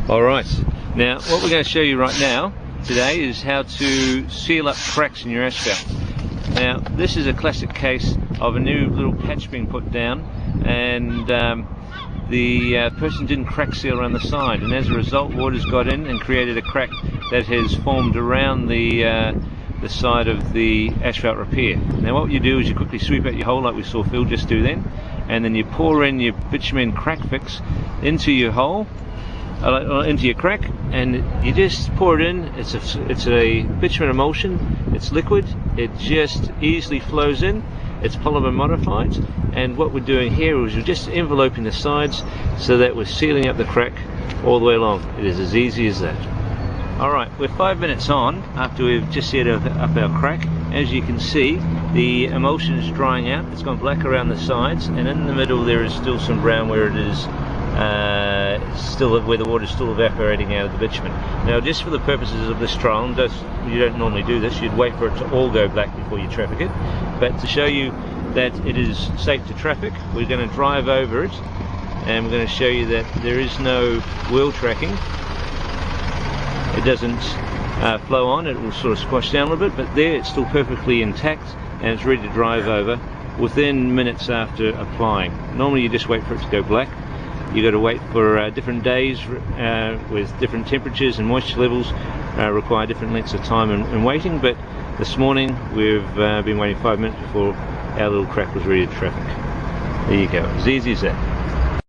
Alright, now what we're going to show you right now today is how to seal up cracks in your asphalt. Now this is a classic case of a new little patch being put down, and the person didn't crack seal around the side, and as a result water's got in and created a crack that has formed around the side of the asphalt repair. Now what you do is you quickly sweep out your hole like we saw Phil just do then, and then you pour in your bitumen crackfix into your hole, into your crack, and you just pour it in. It's a bitumen emulsion, it's liquid, it just easily flows in, it's polymer modified, and what we're doing here is we're just enveloping the sides so that we're sealing up the crack all the way along. It is as easy as that. Alright, we're 5 minutes on after we've just sealed up our crack. As you can see, the emulsion is drying out, it's gone black around the sides, and in the middle there is still some brown where it is where the water is still evaporating out of the bitumen. Now just for the purposes of this trial, you don't normally do this, you'd wait for it to all go black before you traffic it, but to show you that it is safe to traffic, we're going to drive over it and we're going to show you that there is no wheel tracking. It doesn't flow on, it will sort of squash down a little bit, but there it's still perfectly intact and it's ready to drive over within minutes after applying. Normally you just wait for it to go black. You've got to wait for different days with different temperatures and moisture levels require different lengths of time and waiting, but this morning we've been waiting 5 minutes before our little crack was ready to traffic. There you go, as easy as that.